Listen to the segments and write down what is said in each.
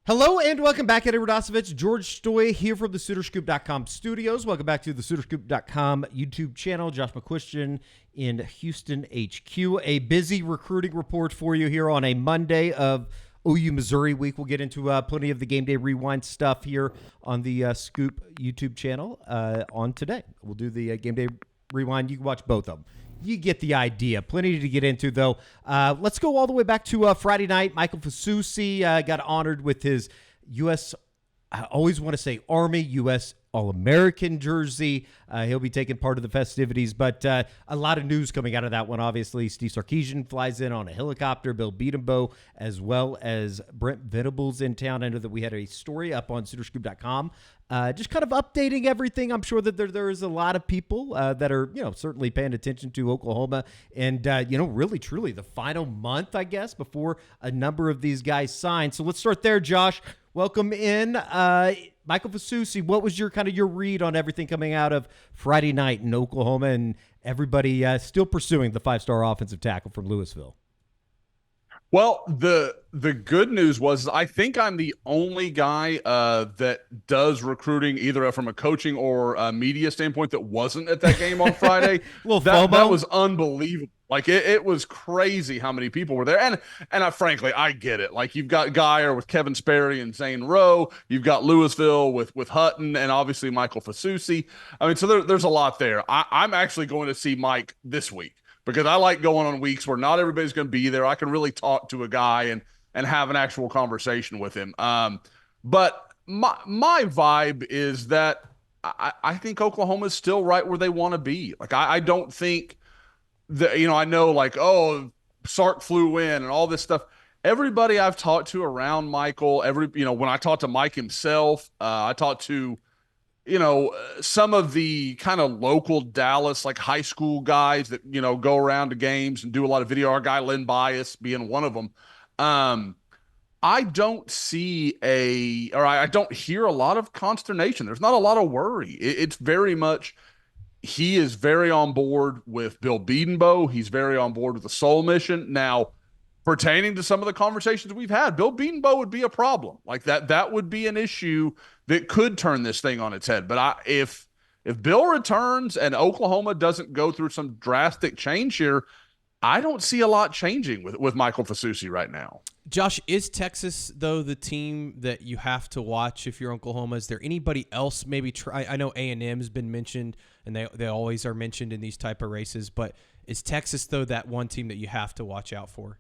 Hello and welcome back, Eddie Radosevich. George Stoy here from the SoonerScoop.com studios. Welcome back to the SoonerScoop.com YouTube channel. Josh McCuistion in Houston HQ. A busy recruiting report for you here on a Monday of OU Missouri week. We'll get into plenty of the Game Day Rewind stuff here on the Scoop YouTube channel on today. We'll do the Game Day Rewind. You can watch both of them. You get the idea. Plenty to get into, though. Let's go all the way back to Friday night. Michael Fasusi got honored with his U.S., I always want to say Army, U.S. All-American jersey. He'll be taking part of the festivities, but a lot of news coming out of that one, obviously. Steve Sarkisian flies in on a helicopter, Bill Beatembo, as well as Brent Venables in town. I know that we had a story up on SoonerScoop.com, just kind of updating everything. I'm sure that there is a lot of people that are, certainly paying attention to Oklahoma and, really, truly the final month, I guess, before a number of these guys sign. So let's start there, Josh. Welcome in. Michael Fasusi, what was your read on everything coming out of Friday night in Oklahoma and everybody still pursuing the five-star offensive tackle from Louisville? Well, the good news was I think I'm the only guy that does recruiting either from a coaching or a media standpoint that wasn't at that game on Friday. That was unbelievable. Like it was crazy how many people were there. And frankly, I get it. Like you've got Geyer with Kevin Sperry and Zane Rowe. You've got Louisville with Hutton and obviously Michael Fasusi. I mean, so there's a lot there. I'm actually going to see Mike this week because I like going on weeks where not everybody's going to be there. I can really talk to a guy and have an actual conversation with him. But my vibe is that I think Oklahoma is still right where they want to be. Like I don't think that, I know like, Sark flew in and all this stuff. Everybody I've talked to around Michael, when I talked to Mike himself, I talked to, some of the kind of local Dallas, like high school guys that, go around to games and do a lot of video. Our guy, Lynn Bias, being one of them. I don't I don't hear a lot of consternation. There's not a lot of worry. It's very much, he is very on board with Bill Beatembo. He's very on board with the Soul Mission. Now, pertaining to some of the conversations we've had, Bill Beatembo would be a problem. Like that would be an issue that could turn this thing on its head. But if Bill returns and Oklahoma doesn't go through some drastic change here, I don't see a lot changing with Michael Fasusi right now. Josh, is Texas, though, the team that you have to watch if you're Oklahoma? Is there anybody else maybe try? I know A&M has been mentioned, and they always are mentioned in these type of races, but is Texas, though, that one team that you have to watch out for?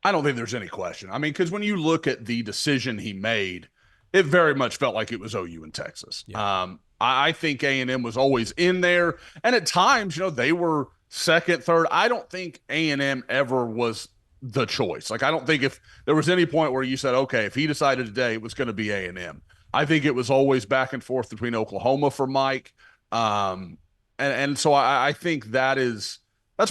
I don't think there's any question. I mean, because when you look at the decision he made, it very much felt like it was OU in Texas. Yeah. I think A&M was always in there, and at times, they were second, third. I don't think A&M ever was the choice. Like, I don't think if there was any point where you said, okay, if he decided today it was going to be A&M. I think it was always back and forth between Oklahoma for Mike. And so I think that's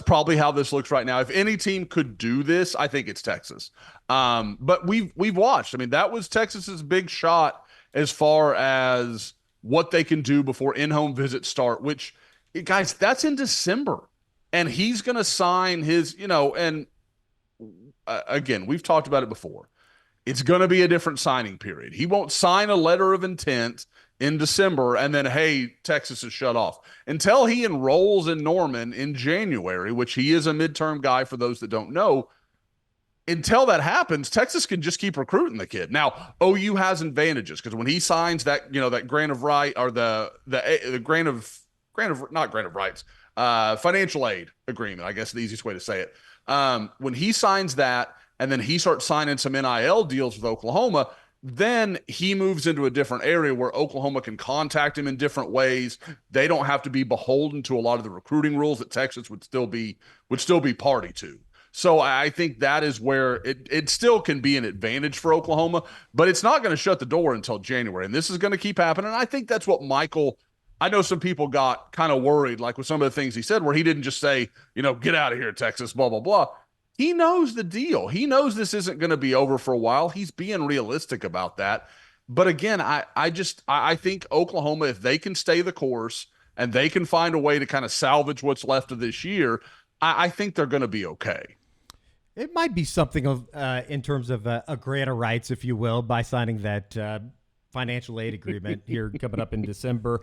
probably how this looks right now. If any team could do this, I think it's Texas. But we've watched. I mean, that was Texas's big shot as far as what they can do before in-home visits start, which, guys, that's in December. And he's going to sign his, again, we've talked about it before. It's going to be a different signing period. He won't sign a letter of intent in December and then, hey, Texas is shut off. Until he enrolls in Norman in January, which he is a midterm guy for those that don't know, until that happens, Texas can just keep recruiting the kid. Now, OU has advantages because when he signs that, that grant of right or the grant of not grant of rights, financial aid agreement, I guess the easiest way to say it. When he signs that and then he starts signing some NIL deals with Oklahoma, then he moves into a different area where Oklahoma can contact him in different ways. They don't have to be beholden to a lot of the recruiting rules that Texas would still be party to. So I think that is where it still can be an advantage for Oklahoma, but it's not going to shut the door until January. And this is going to keep happening. And I think that's what Michael, I know some people got kind of worried, like with some of the things he said, where he didn't just say, get out of here, Texas, blah, blah, blah. He knows the deal. He knows this isn't going to be over for a while. He's being realistic about that. But again, I think Oklahoma, if they can stay the course and they can find a way to kind of salvage what's left of this year, I think they're going to be okay. It might be something of in terms of a grant of rights, if you will, by signing that financial aid agreement here coming up in December.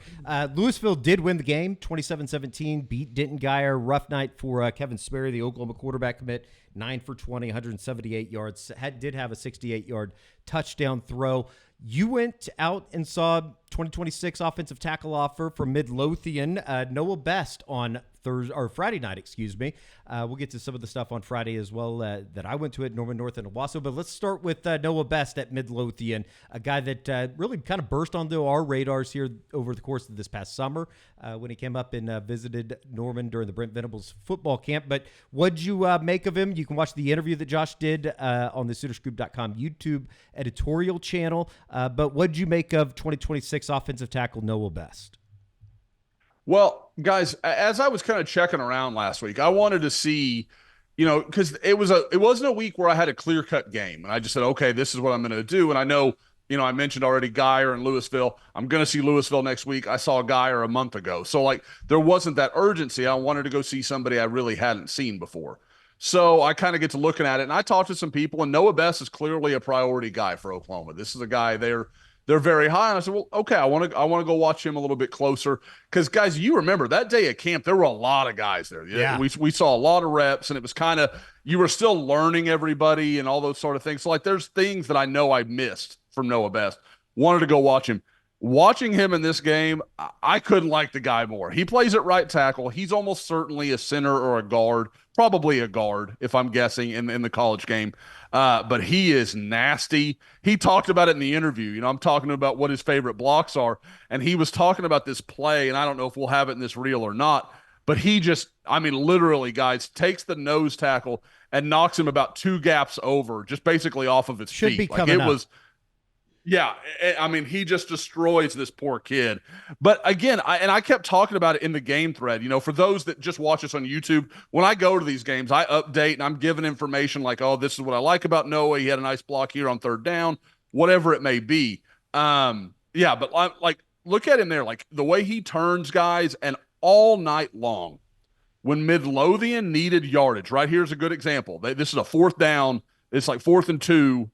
Louisville did win the game, 27-17, beat Denton Guyer. Rough night for Kevin Sperry, the Oklahoma quarterback commit, 9 for 20, 178 yards. Did have a 68-yard touchdown throw. You went out and saw 2026 offensive tackle offer from Midlothian, Noah Best on Thursday or Friday night, excuse me. We'll get to some of the stuff on Friday as well that I went to at Norman North and Owasso. But let's start with Noah Best at Midlothian, a guy that really kind of burst onto our radars here over the course of this past summer when he came up and visited Norman during the Brent Venables football camp. But what'd you make of him? You can watch the interview that Josh did on the SoonerScoop.com YouTube editorial channel. But what'd you make of 2026 offensive tackle Noah Best? Well, guys, as I was kind of checking around last week, I wanted to see, because it wasn't a week where I had a clear-cut game. And I just said, okay, this is what I'm going to do. And I know, I mentioned already Guyer and Louisville. I'm going to see Louisville next week. I saw Guyer a month ago. So, there wasn't that urgency. I wanted to go see somebody I really hadn't seen before. So I kind of get to looking at it, and I talked to some people, and Noah Best is clearly a priority guy for Oklahoma. This is a guy they're very high. And I said, well, okay, I want to go watch him a little bit closer. Because, guys, you remember that day at camp, there were a lot of guys there. Yeah. We saw a lot of reps, and it was kind of – you were still learning everybody and all those sort of things. So, there's things that I know I missed from Noah Best. Wanted to go watch him. Watching him in this game, I couldn't like the guy more. He plays at right tackle. He's almost certainly a center or a guard, probably a guard, if I'm guessing, in the college game. But he is nasty. He talked about it in the interview. I'm talking about what his favorite blocks are, and he was talking about this play, and I don't know if we'll have it in this reel or not, but he just, literally, guys, takes the nose tackle and knocks him about 2 gaps over, just basically off of his feet. Should be coming up. Yeah, he just destroys this poor kid. But again, I kept talking about it in the game thread. For those that just watch us on YouTube, when I go to these games, I update and I'm giving information like, oh, this is what I like about Noah. He had a nice block here on 3rd down, whatever it may be. But look at him there, the way he turns guys, and all night long, when Midlothian needed yardage, right here's a good example. This is a 4th down. It's 4th and 2.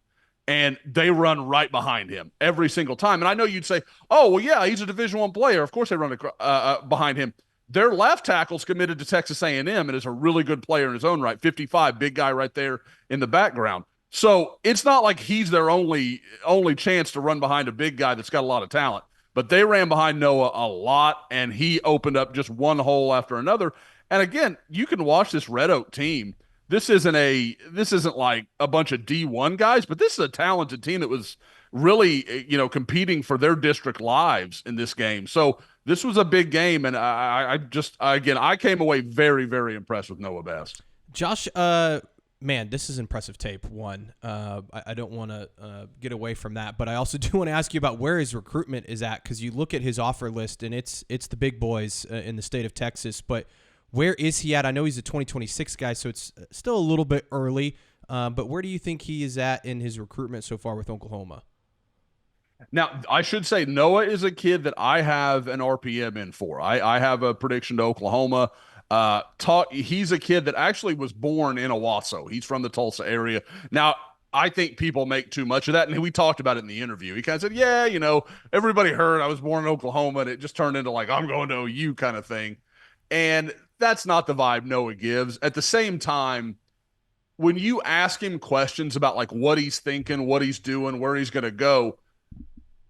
And they run right behind him every single time. And I know you'd say, oh, well, yeah, he's a Division I player. Of course they run behind him. Their left tackle's committed to Texas A&M and is a really good player in his own right. 55, big guy right there in the background. So it's not like he's their only chance to run behind a big guy that's got a lot of talent. But they ran behind Noah a lot, and he opened up just one hole after another. And again, you can watch this Red Oak team. This isn't like a bunch of D1 guys, but this is a talented team that was really, competing for their district lives in this game. So this was a big game, and I came away very, very impressed with Noah Best. Josh, man, this is impressive tape. One, I don't want to get away from that, but I also do want to ask you about where his recruitment is at, because you look at his offer list, and it's the big boys in the state of Texas, but where is he at? I know he's a 2026 guy, so it's still a little bit early. But where do you think he is at in his recruitment so far with Oklahoma? Now, I should say Noah is a kid that I have an RPM in for. I have a prediction to Oklahoma. He's a kid that actually was born in Owasso. He's from the Tulsa area. Now, I think people make too much of that, and we talked about it in the interview. He kind of said, yeah, everybody heard I was born in Oklahoma, and it just turned into I'm going to OU kind of thing. And that's not the vibe Noah gives. At the same time, when you ask him questions about what he's thinking, what he's doing, where he's going to go,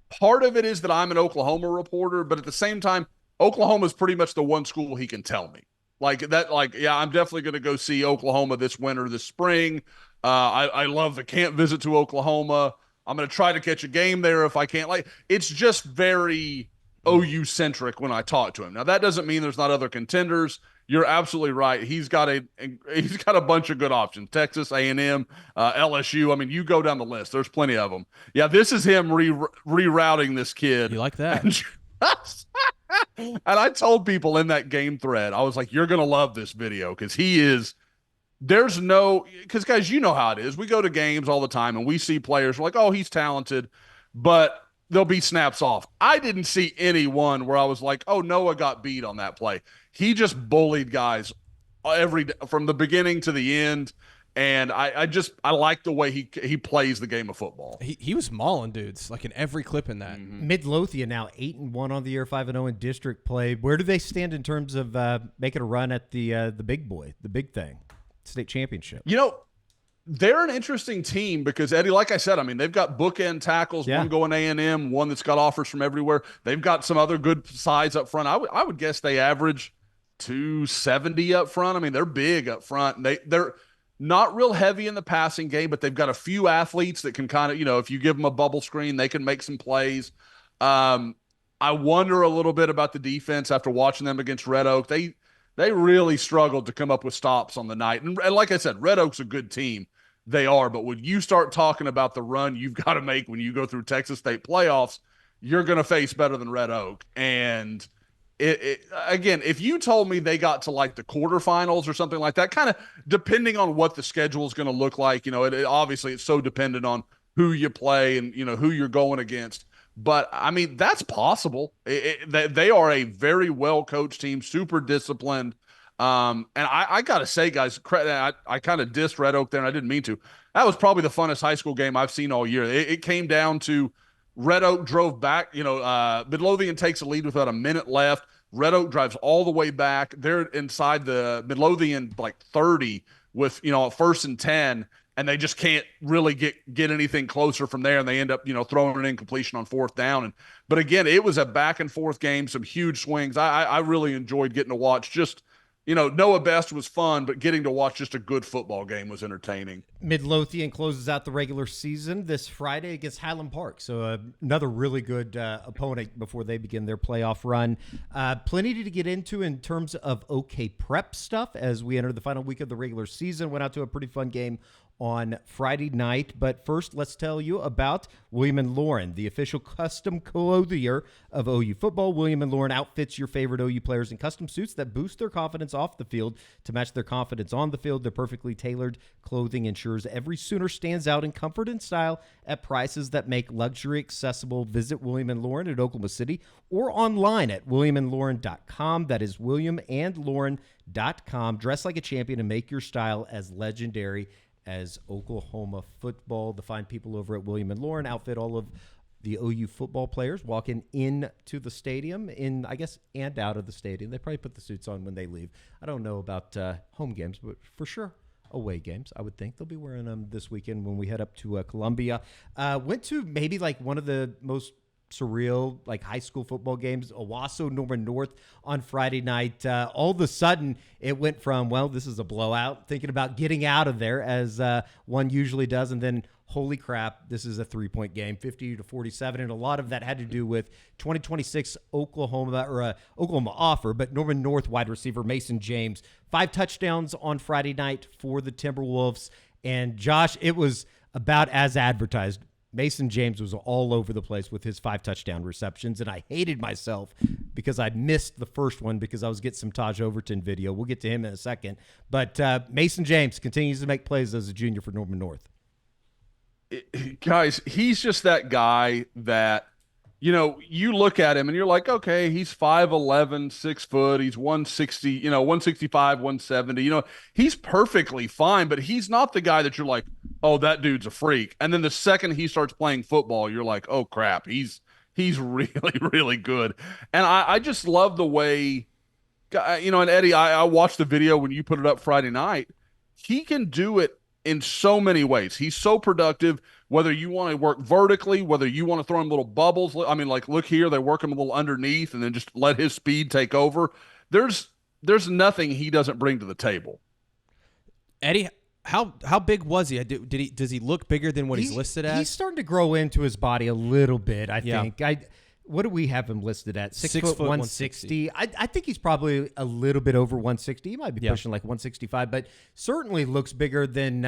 part of it is that I'm an Oklahoma reporter, but at the same time, Oklahoma is pretty much the one school he can tell me. Yeah, I'm definitely going to go see Oklahoma this winter, this spring. I love the camp visit to Oklahoma. I'm going to try to catch a game there if I can't. It's just very OU centric when I talk to him. Now, that doesn't mean there's not other contenders. You're absolutely right. He's got a bunch of good options. Texas, A&M, LSU. You go down the list. There's plenty of them. Yeah, this is him rerouting this kid. You like that? And I told people in that game thread, I was like, you're going to love this video because because guys, you know how it is. We go to games all the time and we see players, we're like, oh, he's talented, but there'll be snaps off. I didn't see anyone where I was like, oh, Noah got beat on that play. He just bullied guys from the beginning to the end. And I like the way he plays the game of football. He was mauling dudes like in every clip in that. Midlothian now 8-1 on the year, 5-0 in district play. Where do they stand in terms of making a run at the big boy, the big thing, state championship? They're an interesting team because, Eddie, like I said, I mean, they've got bookend tackles, one going A&M, one that's got offers from everywhere. They've got some other good sides up front. I would guess they average 270 up front. I mean, they're big up front. They're not real heavy in the passing game, but they've got a few athletes that can kind of, if you give them a bubble screen, they can make some plays. I wonder a little bit about the defense after watching them against Red Oak. They really struggled to come up with stops on the night. And like I said, Red Oak's a good team. They are, but when you start talking about the run you've got to make when you go through Texas State playoffs, you're going to face better than Red Oak. And again, if you told me they got to like the quarterfinals or something like that, kind of depending on what the schedule is going to look like, obviously it's so dependent on who you play and, who you're going against. But, I mean, that's possible. They are a very well-coached team, super disciplined. And I got to say, guys, I kind of dissed Red Oak there, and I didn't mean to. That was probably the funnest high school game I've seen all year. It came down to Red Oak drove back. Midlothian takes a lead with about a minute left. Red Oak drives all the way back. They're inside the Midlothian, like 30 with, first and 10, and they just can't really get anything closer from there, and they end up, throwing an incompletion on fourth down. But again, it was a back-and-forth game, some huge swings. I really enjoyed getting to watch just – Noah Best was fun, but getting to watch just a good football game was entertaining. Midlothian closes out the regular season this Friday against Highland Park. So another really good opponent before they begin their playoff run. Plenty to get into in terms of OK Prep stuff as we enter the final week of the regular season. Went out to a pretty fun game on Friday night. But first, let's tell you about William & Lauren, the official custom clothier of OU football. William & Lauren outfits your favorite OU players in custom suits that boost their confidence off the field to match their confidence on the field. Their perfectly tailored clothing ensures every Sooner stands out in comfort and style at prices that make luxury accessible. Visit William & Lauren at Oklahoma City or online at williamandlauren.com. That is williamandlauren.com. Dress like a champion and make your style as legendary as Oklahoma football. The fine people over at William & Lauren outfit all of the OU football players walking into the stadium, and out of the stadium. They probably put the suits on when they leave. I don't know about home games, but for sure away games, I would think. They'll be wearing them this weekend when we head up to Columbia. Went to maybe like one of the most surreal like high school football games, Owasso Norman North on Friday night. All of a sudden it went from, well, this is a blowout, thinking about getting out of there as one usually does, and then holy crap, this is a 3-point game, 50-47, and a lot of that had to do with 2026 Oklahoma offer, but Norman North wide receiver Mason James, 5 touchdowns on Friday night for the Timberwolves. And Josh, it was about as advertised. Mason James was all over the place with his 5 touchdown receptions, and I hated myself because I missed the first one because I was getting some Tahj Overton video. We'll get to him in a second. But Mason James continues to make plays as a junior for Norman North. Guys, he's just that guy that, you look at him and you're like, okay, he's 5'11", 6 foot. He's 160, 165, 170. He's perfectly fine, but he's not the guy that you're like, oh, that dude's a freak. And then the second he starts playing football, you're like, oh, crap, he's really, really good. And I just love the way, and Eddie, I watched the video when you put it up Friday night. He can do it in so many ways. He's so productive, whether you want to work vertically, whether you want to throw him little bubbles. I mean, like, look here, they work him a little underneath and then just let his speed take over. There's nothing he doesn't bring to the table. Eddie, how big was he? Does he look bigger than what he's listed as? He's starting to grow into his body a little bit, I think. What do we have him listed at? 6 foot 160. I think he's probably a little bit over 160. He might be pushing like 165, but certainly looks bigger than,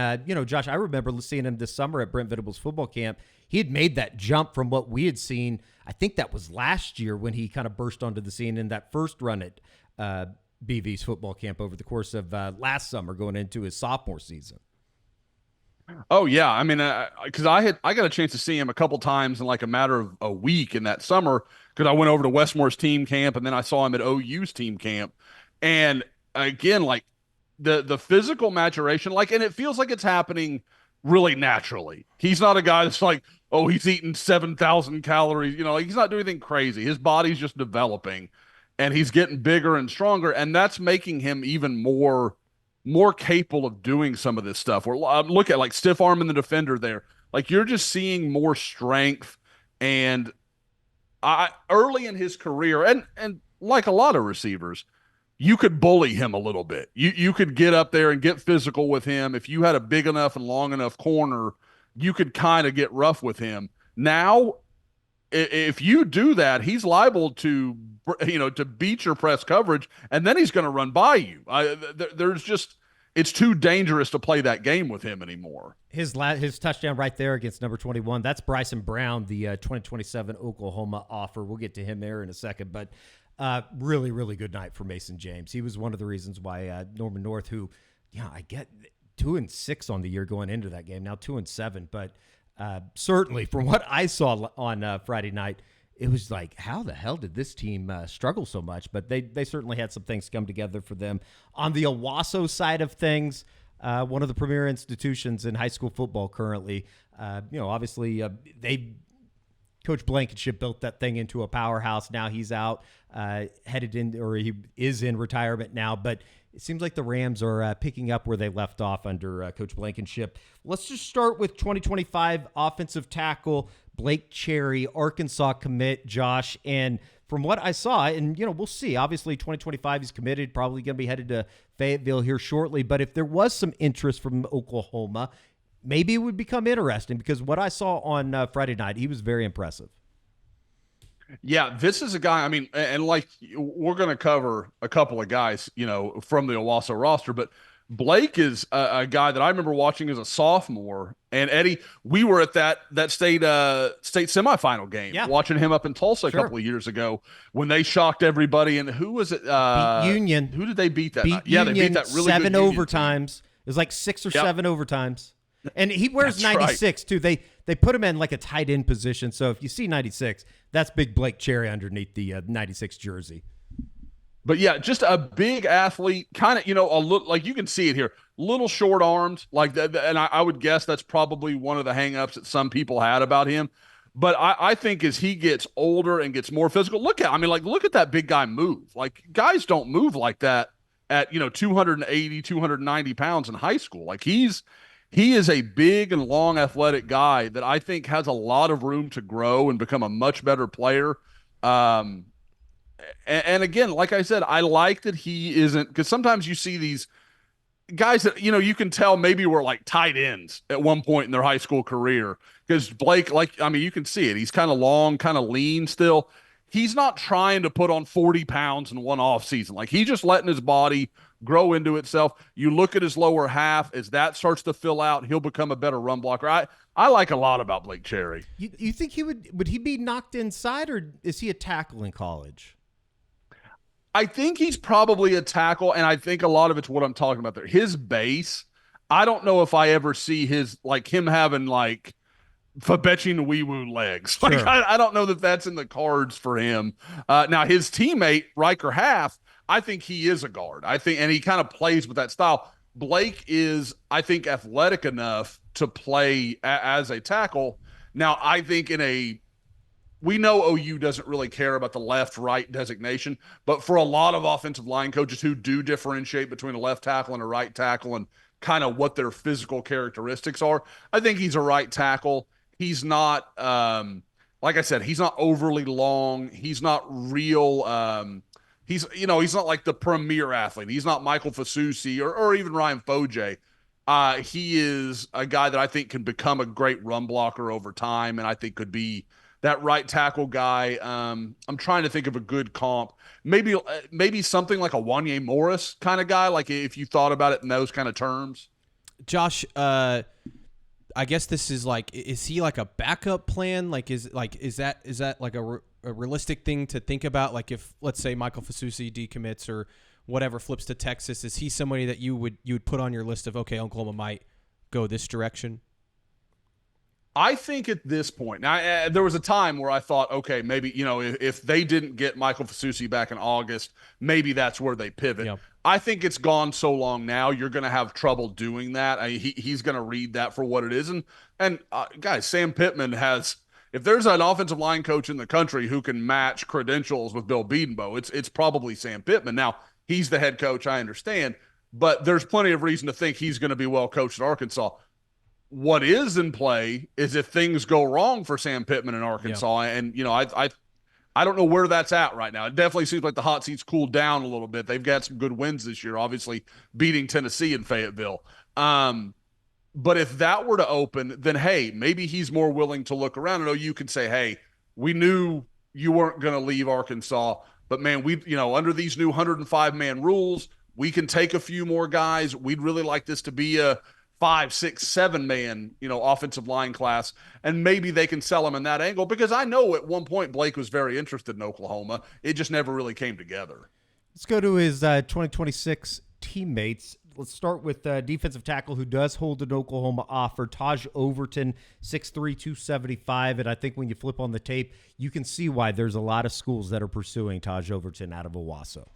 Josh, I remember seeing him this summer at Brent Venables football camp. He had made that jump from what we had seen. I think that was last year when he kind of burst onto the scene in that first run at BV's football camp over the course of last summer going into his sophomore season. Oh yeah, I mean, because I got a chance to see him a couple times in like a matter of a week in that summer because I went over to Westmore's team camp and then I saw him at OU's team camp, and again, like the physical maturation, like, and it feels like it's happening really naturally. He's not a guy that's like, oh, he's eating 7,000 calories. Like he's not doing anything crazy. His body's just developing, and he's getting bigger and stronger, and that's making him even more capable of doing some of this stuff. Look at like stiff arm in the defender there. Like you're just seeing more strength, and early in his career, and like a lot of receivers, you could bully him a little bit. You could get up there and get physical with him. If you had a big enough and long enough corner, you could kind of get rough with him. Now, if you do that, he's liable to beat your press coverage, and then he's going to run by you. It's too dangerous to play that game with him anymore. His touchdown right there against number 21, that's Bryson Brown, the 2027 Oklahoma offer. We'll get to him there in a second, but really, really good night for Mason James. He was one of the reasons why Norman North, who, I get 2-6 on the year going into that game, now 2-7, but certainly from what I saw on Friday night, it was like, how the hell did this team struggle so much? But they certainly had some things come together for them. On the Owasso side of things, one of the premier institutions in high school football currently, obviously Coach Blankenship built that thing into a powerhouse. Now he's out, headed in, or he is in retirement now. But it seems like the Rams are picking up where they left off under Coach Blankenship. Let's just start with 2025 offensive tackle Blake Cherry, Arkansas commit, Josh. And from what I saw, and we'll see. Obviously, 2025 he's committed, probably going to be headed to Fayetteville here shortly. But if there was some interest from Oklahoma, maybe it would become interesting, because what I saw on Friday night, he was very impressive. Yeah, this is a guy, I mean, and like we're going to cover a couple of guys, from the Owasso roster, but Blake is a guy that I remember watching as a sophomore. And Eddie, we were at that state semifinal game, watching him up in Tulsa a couple of years ago when they shocked everybody. And who was it? Beat Union. Who did they beat that night? Union, they beat that really 7 good overtimes. It was like 6 or 7 overtimes. And he wears That's 96 too. They put him in like a tight end position. So if you see 96, that's big Blake Cherry underneath the 96 jersey. But yeah, just a big athlete, kind of, a little, like you can see it here, little short armed, like that. And I would guess that's probably one of the hangups that some people had about him. But I think as he gets older and gets more physical, look at that big guy move. Like guys don't move like that at, 280, 290 pounds in high school. Like he is a big and long athletic guy that I think has a lot of room to grow and become a much better player. And again, like I said, I like that he isn't, because sometimes you see these guys that, you can tell maybe were like tight ends at one point in their high school career. Because Blake, you can see it. He's kind of long, kind of lean still. He's not trying to put on 40 pounds in one off season. Like he's just letting his body grow into itself. You look at his lower half, as that starts to fill out, he'll become a better run blocker. I like a lot about Blake Cherry. You think would he be knocked inside, or is he a tackle in college? I think he's probably a tackle, and I think a lot of it's what I'm talking about there. His base, I don't know if I ever see him having like Fabetching legs. Sure. Like I don't know that that's in the cards for him. Now his teammate Riker Half, I think he is a guard. And he kind of plays with that style. Blake is, I think, athletic enough to play as a tackle. Now I think we know OU doesn't really care about the left-right designation, but for a lot of offensive line coaches who do differentiate between a left tackle and a right tackle and kind of what their physical characteristics are, I think he's a right tackle. He's not, like I said, he's not overly long. He's not real. He's not like the premier athlete. He's not Michael Fasusi or even Ryan Foje. He is a guy that I think can become a great run blocker over time, and I think could be that right tackle guy. I'm trying to think of a good comp. Maybe something like a Wanye Morris kind of guy, like if you thought about it in those kind of terms. Josh, I guess this is like, is he like a backup plan? Like, is that like a realistic thing to think about? Like if, let's say, Michael Fasusi decommits or whatever, flips to Texas, is he somebody that you would put on your list of, okay, Oklahoma might go this direction? I think at this point, now there was a time where I thought, okay, maybe, if they didn't get Michael Fasusi back in August, maybe that's where they pivot. Yep. I think it's gone so long now. You're going to have trouble doing that. He's going to read that for what it is. And guys, Sam Pittman has. If there's an offensive line coach in the country who can match credentials with Bill Bedenbaugh, it's probably Sam Pittman. Now he's the head coach. I understand, but there's plenty of reason to think he's going to be well coached at Arkansas. What is in play is if things go wrong for Sam Pittman in Arkansas, and I don't know where that's at right now. It definitely seems like the hot seat's cooled down a little bit. They've got some good wins this year, obviously beating Tennessee in Fayetteville. But if that were to open, then hey, maybe he's more willing to look around. I know you can say, hey, we knew you weren't going to leave Arkansas, but man, under these new 105-man rules, we can take a few more guys. We'd really like this to be a 5, 6, 7-man, offensive line class, and maybe they can sell him in that angle, because I know at one point Blake was very interested in Oklahoma. It just never really came together. Let's go to his 2026 teammates. Let's start with defensive tackle who does hold an Oklahoma offer, Tahj Overton, 6'3", 275. And I think when you flip on the tape, you can see why there's a lot of schools that are pursuing Tahj Overton out of Owasso.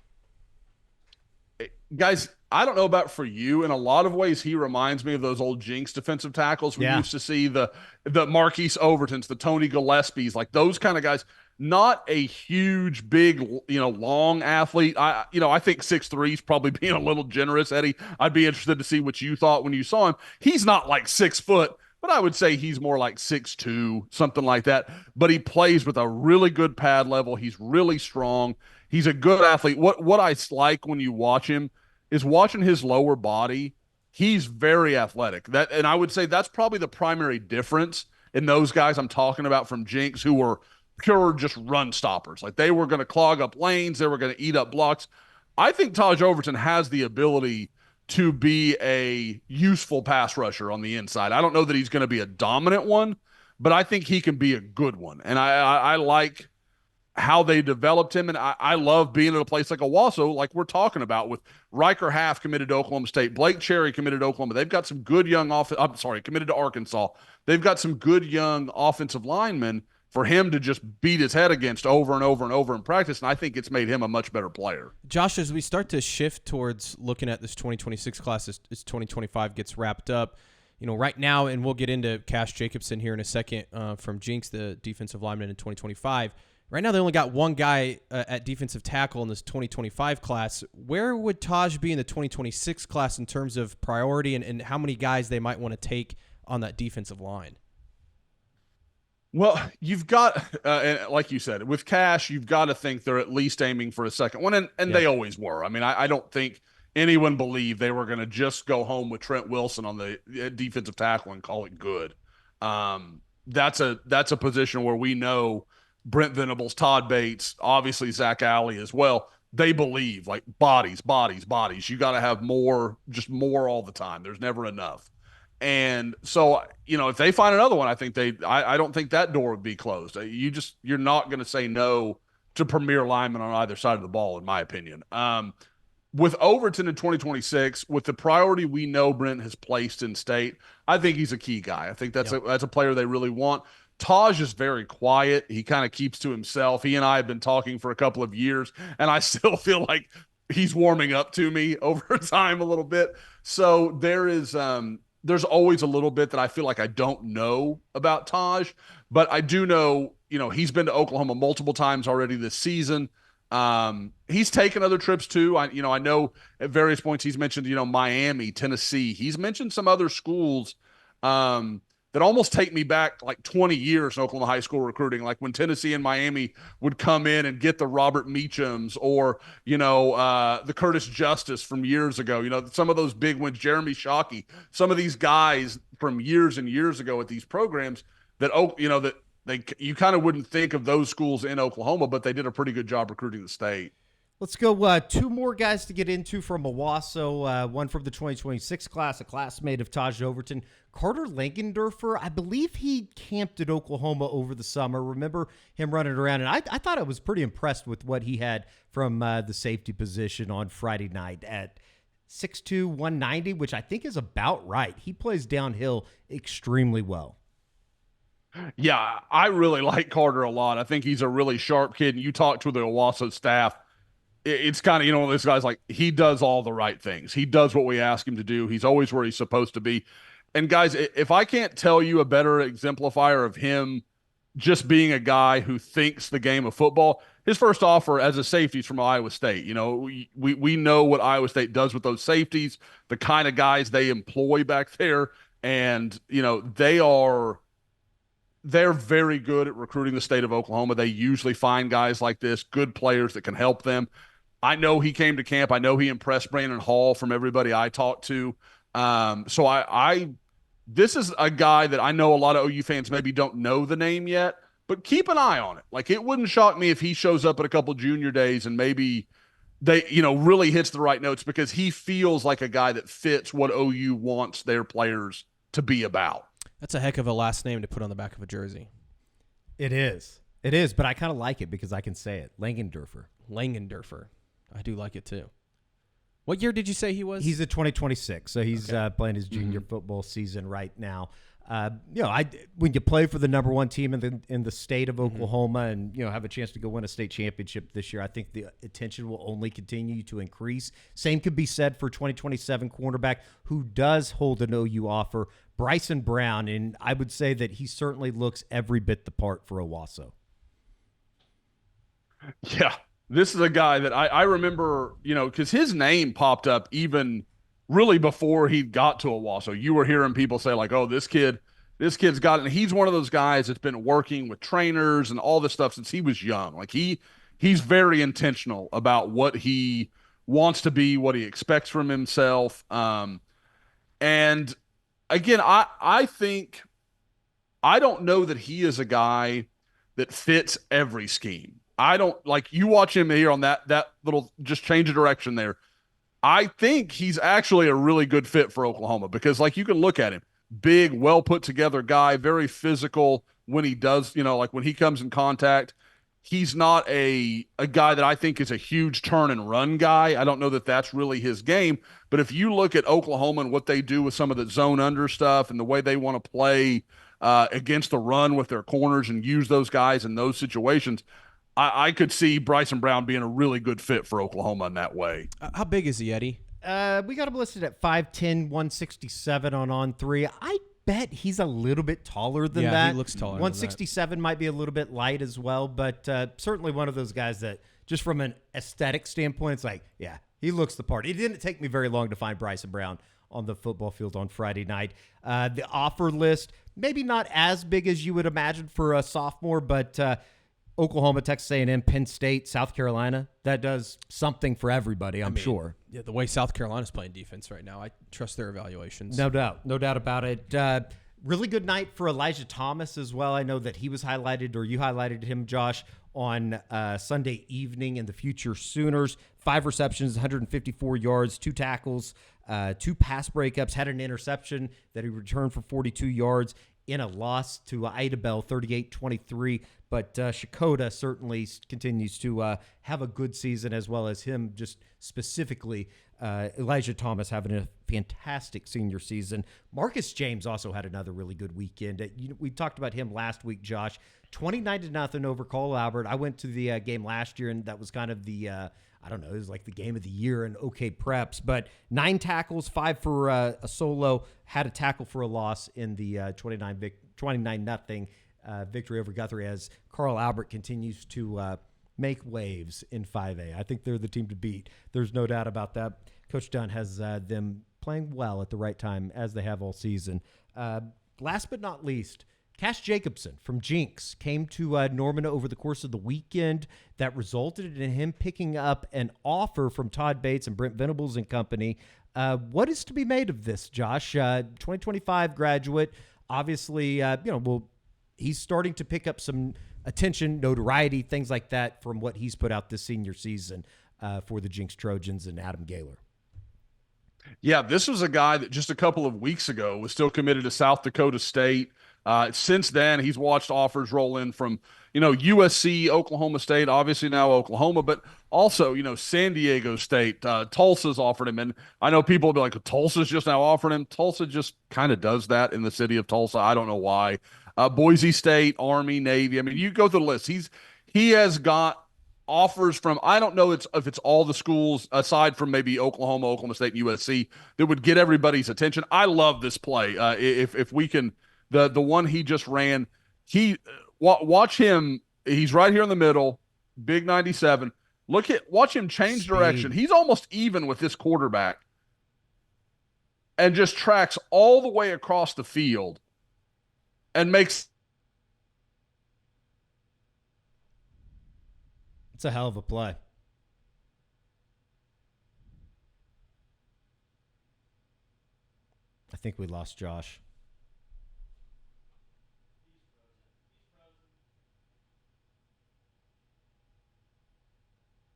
Guys, I don't know about for you. In a lot of ways, he reminds me of those old Jinx defensive tackles. We used to see the Marquise Overtons, the Tony Gillespies, like those kind of guys. Not a huge, big, long athlete. I think 6'3" is probably being a little generous, Eddie. I'd be interested to see what you thought when you saw him. He's not like 6 foot, but I would say he's more like 6'2", something like that. But he plays with a really good pad level. He's really strong. He's a good athlete. What I like when you watch him is watching his lower body. He's very athletic. And I would say that's probably the primary difference in those guys I'm talking about from Jinx, who were pure just run stoppers. Like they were going to clog up lanes. They were going to eat up blocks. I think Tahj Overton has the ability to be a useful pass rusher on the inside. I don't know that he's going to be a dominant one, but I think he can be a good one. And I like how they developed him. And I love being at a place like Owasso, like we're talking about, with Riker Half committed to Oklahoma State, Blake Cherry committed to Oklahoma. They've got some good young committed to Arkansas. They've got some good young offensive linemen for him to just beat his head against over and over and over in practice, and I think it's made him a much better player. Josh, as we start to shift towards looking at this 2026 class as 2025 gets wrapped up, right now, and we'll get into Cash Jacobson here in a second from Jinx, the defensive lineman in 2025. Right now, they only got one guy at defensive tackle in this 2025 class. Where would Tahj be in the 2026 class in terms of priority and how many guys they might want to take on that defensive line? Well, you've got, like you said, with Cash, you've got to think they're at least aiming for a second one, and they always were. I mean, I don't think anyone believed they were going to just go home with Trent Wilson on the defensive tackle and call it good. That's a position where we know Brent Venables, Todd Bates, obviously Zach Alley as well. They believe, like, bodies. You got to have more all the time. There's never enough. And so, if they find another one, I think I don't think that door would be closed. You're not going to say no to premier linemen on either side of the ball, in my opinion. With Overton in 2026, with the priority we know Brent has placed in state, I think he's a key guy. I think that's a player they really want. Tahj is very quiet. He kind of keeps to himself. He and I have been talking for a couple of years, and I still feel like he's warming up to me over time a little bit. So there's always a little bit that I feel like I don't know about Tahj, but I do know, he's been to Oklahoma multiple times already this season. He's taken other trips too. I know at various points he's mentioned, Miami, Tennessee. He's mentioned some other schools that almost take me back like 20 years in Oklahoma high school recruiting, like when Tennessee and Miami would come in and get the Robert Meachams or, the Curtis Justice from years ago, some of those big ones, Jeremy Shockey, some of these guys from years and years ago at these programs that, you kind of wouldn't think of those schools in Oklahoma, but they did a pretty good job recruiting the state. Let's go two more guys to get into from Owasso, one from the 2026 class, a classmate of Tahj Overton, Carter Langendorfer. I believe he camped at Oklahoma over the summer. Remember him running around, and I thought I was pretty impressed with what he had from the safety position on Friday night at 6'2", 190, which I think is about right. He plays downhill extremely well. Yeah, I really like Carter a lot. I think he's a really sharp kid, and you talk to the Owasso staff, it's kind of, one of those guys like he does all the right things. He does what we ask him to do. He's always where he's supposed to be. And guys, if I can't tell you a better exemplifier of him just being a guy who thinks the game of football, his first offer as a safety is from Iowa State. We know what Iowa State does with those safeties, the kind of guys they employ back there. And, they're very good at recruiting the state of Oklahoma. They usually find guys like this, good players that can help them. I know he came to camp. I know he impressed Brandon Hall from everybody I talked to. This is a guy that I know a lot of OU fans maybe don't know the name yet, but keep an eye on it. Like, it wouldn't shock me if he shows up at a couple junior days and maybe they, really hits the right notes, because he feels like a guy that fits what OU wants their players to be about. That's a heck of a last name to put on the back of a jersey. It is. It is, but I kind of like it because I can say it. Langendorfer. Langendorfer. I do like it too. What year did you say he was? He's a 2026, so he's playing his junior football season right now. When you play for the number one team in the state of Oklahoma and have a chance to go win a state championship this year, I think the attention will only continue to increase. Same could be said for 2027 cornerback who does hold an OU offer, Bryson Brown, and I would say that he certainly looks every bit the part for Owasso. Yeah, this is a guy that I remember, because his name popped up even really before he got to Owasso. You were hearing people say like, "Oh, this kid's got it." And he's one of those guys that's been working with trainers and all this stuff since he was young. Like he's very intentional about what he wants to be, what he expects from himself. And again, I think I don't know that he is a guy that fits every scheme. I don't like you watch him here on that little just change of direction there. I think he's actually a really good fit for Oklahoma because, like, you can look at him, big, well put together guy, very physical when he does, like when he comes in contact. He's not a guy that I think is a huge turn and run guy. I don't know that that's really his game. But if you look at Oklahoma and what they do with some of the zone under stuff and the way they want to play against the run with their corners and use those guys in those situations, I could see Bryson Brown being a really good fit for Oklahoma in that way. How big is he, Eddie? We got him listed at 5'10", 167 on 3. I bet he's a little bit taller than that. Yeah, he looks taller. 167 might be a little bit light as well, but certainly one of those guys that just from an aesthetic standpoint, it's like, yeah, he looks the part. It didn't take me very long to find Bryson Brown on the football field on Friday night. The offer list, maybe not as big as you would imagine for a sophomore, but Oklahoma, Texas A&M, Penn State, South Carolina, that does something for everybody, I'm sure. Yeah, the way South Carolina's playing defense right now, I trust their evaluations. No doubt about it. Really good night for Elijah Thomas as well. I know that he was highlighted, or you highlighted him, Josh, on Sunday evening in the Future Sooners. 5 receptions, 154 yards, 2 tackles, 2 pass breakups, had an interception that he returned for 42 yards in a loss to Idabel, 38-23. But Shakota certainly continues to have a good season, as well as him just specifically. Elijah Thomas having a fantastic senior season. Marcus James also had another really good weekend. We talked about him last week, Josh. 29-0 over Carl Albert. I went to the game last year, and that was kind of the I don't know, it was like the game of the year in OK Preps. But 9 tackles, 5 for a solo, had a tackle for a loss in the 29-0 victory over Guthrie, as Carl Albert continues to make waves in 5A. I think they're the team to beat. There's no doubt about that. Coach Dunn has them playing well at the right time, as they have all season. Last but not least, Cash Jacobson from Jinx came to Norman over the course of the weekend. That resulted in him picking up an offer from Todd Bates and Brent Venables and company. What is to be made of this, Josh? 2025 graduate, obviously, he's starting to pick up some attention, notoriety, things like that from what he's put out this senior season for the Jinx Trojans and Adam Gaylor. Yeah, this was a guy that just a couple of weeks ago was still committed to South Dakota State. Since then, he's watched offers roll in from, USC, Oklahoma State, obviously now Oklahoma, but also, San Diego State. Tulsa's offered him. And I know people will be like, Tulsa's just now offering him. Tulsa just kind of does that in the city of Tulsa. I don't know why. Boise State, Army, Navy. I mean, you go through the list. He has got offers from, I don't know if it's all the schools aside from maybe Oklahoma, Oklahoma State, and USC that would get everybody's attention. I love this play. If we can, the one he just ran, watch him. He's right here in the middle, big 97. Watch him change direction. He's almost even with this quarterback, and just tracks all the way across the field, and makes. It's a hell of a play. I think we lost Josh.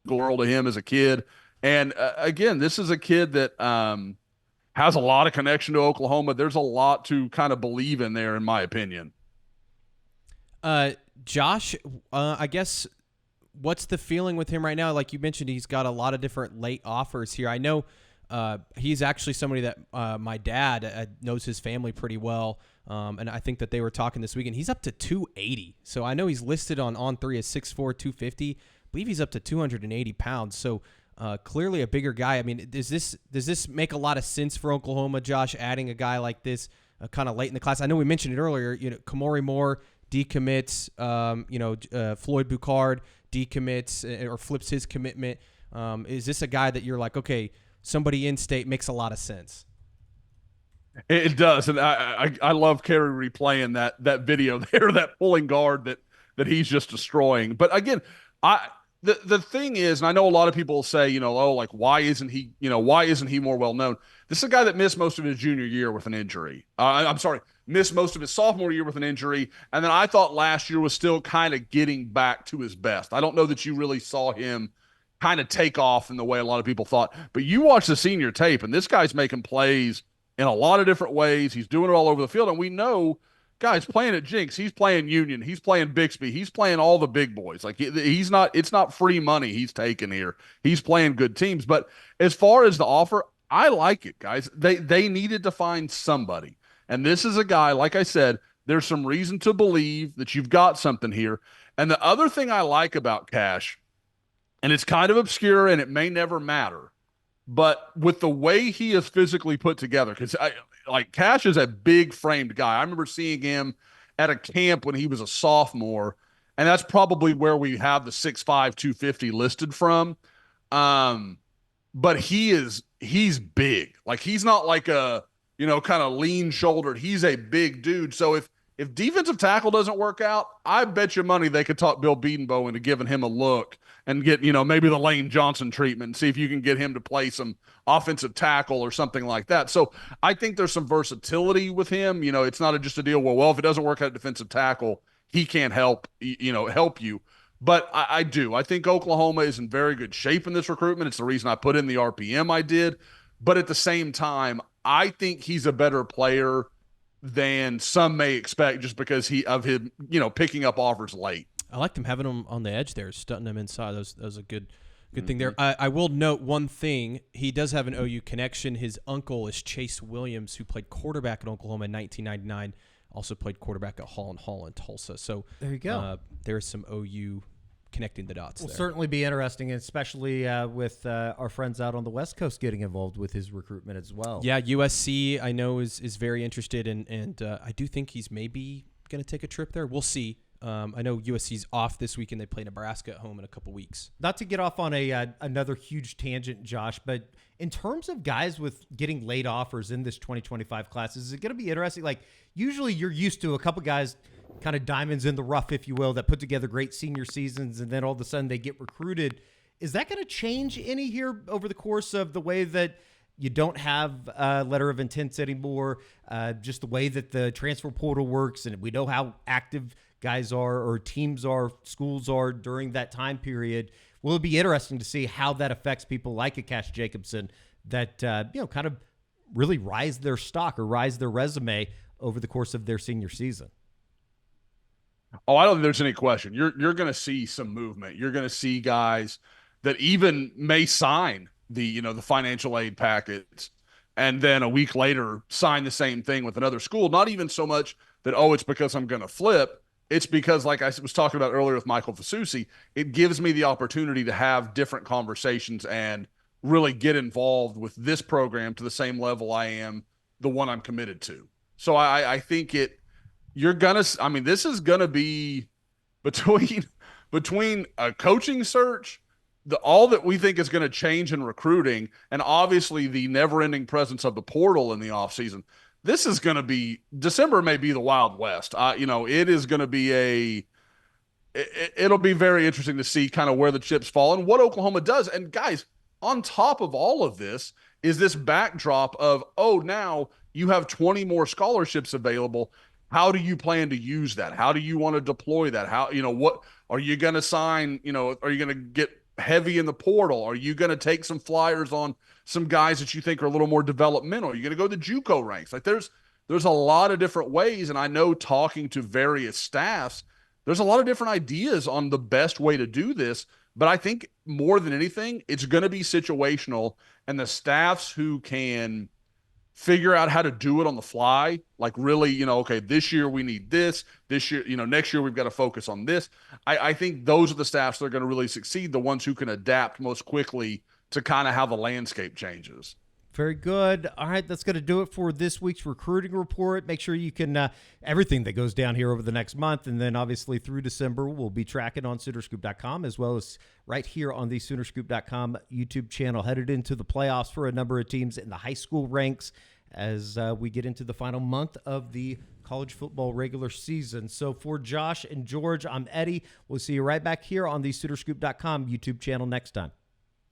World to him as a kid. And again, this is a kid that has a lot of connection to Oklahoma. There's a lot to kind of believe in there, in my opinion. Josh, I guess, what's the feeling with him right now? Like you mentioned, he's got a lot of different late offers here. I know he's actually somebody that my dad knows his family pretty well. And I think that they were talking this weekend. He's up to 280. So I know he's listed on On3 as 6'4", 250. I believe he's up to 280 pounds. So clearly a bigger guy. I mean, does this make a lot of sense for Oklahoma, Josh, adding a guy like this kind of late in the class? I know we mentioned it earlier. Kamori Moore decommits. Floyd Bucard decommits or flips his commitment. Is this a guy that you're like, okay, somebody in state makes a lot of sense? It does, and I love Kerry replaying that video there, that pulling guard that he's just destroying. But again, the thing is, and I know a lot of people will say, why isn't he more well known? This is a guy that missed most of his junior year with an injury. Missed most of his sophomore year with an injury, and then I thought last year was still kind of getting back to his best. I don't know that you really saw him kind of take off in the way a lot of people thought, but you watch the senior tape, and this guy's making plays in a lot of different ways. He's doing it all over the field, and we know guys playing at Jinx, he's playing Union, he's playing Bixby, he's playing all the big boys. Like it's not free money he's taking here. He's playing good teams. But as far as the offer, I like it, guys. They needed to find somebody. And this is a guy, like I said, there's some reason to believe that you've got something here. And the other thing I like about Cash, and it's kind of obscure and it may never matter, but with the way he is physically put together, because Cash is a big framed guy. I remember seeing him at a camp when he was a sophomore, and that's probably where we have the 6'5", 250 listed from. But he's big. Like he's not like a, kind of lean shouldered. He's a big dude. So if defensive tackle doesn't work out, I bet you money they could talk Bill Bedenbow into giving him a look and get, maybe the Lane Johnson treatment and see if you can get him to play some offensive tackle or something like that. So I think there's some versatility with him. It's not just a deal where, if it doesn't work out at defensive tackle, he can't help you. But I do. I think Oklahoma is in very good shape in this recruitment. It's the reason I put in the RPM I did. But at the same time, I think he's a better player than some may expect just because of him, picking up offers late. I liked him having him on the edge there, stunting him inside. That was a good thing there. I will note one thing. He does have an OU connection. His uncle is Chase Williams, who played quarterback at Oklahoma in 1999, also played quarterback at Hall in Tulsa. So there you go. There's some OU connecting the dots. Will there. Certainly be interesting, especially with our friends out on the West Coast getting involved with his recruitment as well. Yeah, USC I know is very interested, and I do think he's maybe going to take a trip there. We'll see. I know USC's off this weekend. They play Nebraska at home in a couple weeks. Not to get off on another huge tangent, Josh, but in terms of guys with getting late offers in this 2025 class, is it going to be interesting? Like, usually you're used to a couple guys, kind of diamonds in the rough, if you will, that put together great senior seasons, and then all of a sudden they get recruited. Is that going to change any here over the course of the way that you don't have a letter of intents anymore, just the way that the transfer portal works, and we know how active guys are or teams are, schools are during that time period? Will it be interesting to see how that affects people like a Cash Jacobson that, kind of really rise their stock or rise their resume over the course of their senior season? Oh, I don't think there's any question. You're going to see some movement. You're going to see guys that even may sign the financial aid packets and then a week later sign the same thing with another school. Not even so much that, it's because I'm going to flip. It's because, like I was talking about earlier with Michael Fasusi, it gives me the opportunity to have different conversations and really get involved with this program to the same level I am the one I'm committed to. So I think this is gonna be between a coaching search, all that we think is going to change in recruiting, and obviously the never-ending presence of the portal in the offseason. This is going to be December may be the Wild West. It is going to be it'll be very interesting to see kind of where the chips fall and what Oklahoma does. And guys, on top of all of this is this backdrop of, now you have 20 more scholarships available. How do you plan to use that? How do you want to deploy that? What are you going to sign? Are you going to get heavy in the portal? Are you going to take some flyers on some guys that you think are a little more developmental? Are you going to go the JUCO ranks? Like there's a lot of different ways. And I know, talking to various staffs, there's a lot of different ideas on the best way to do this. But I think more than anything, it's going to be situational, and the staffs who can figure out how to do it on the fly, like really, okay, this year we need this year, next year we've got to focus on this. I think those are the staffs that are going to really succeed, the ones who can adapt most quickly to kind of how the landscape changes. Very good. All right, that's going to do it for this week's recruiting report. Make sure you can everything that goes down here over the next month, and then obviously through December, we'll be tracking on Soonerscoop.com as well as right here on the Soonerscoop.com YouTube channel. Headed into the playoffs for a number of teams in the high school ranks as we get into the final month of the college football regular season. So for Josh and George, I'm Eddie. We'll see you right back here on the Soonerscoop.com YouTube channel next time.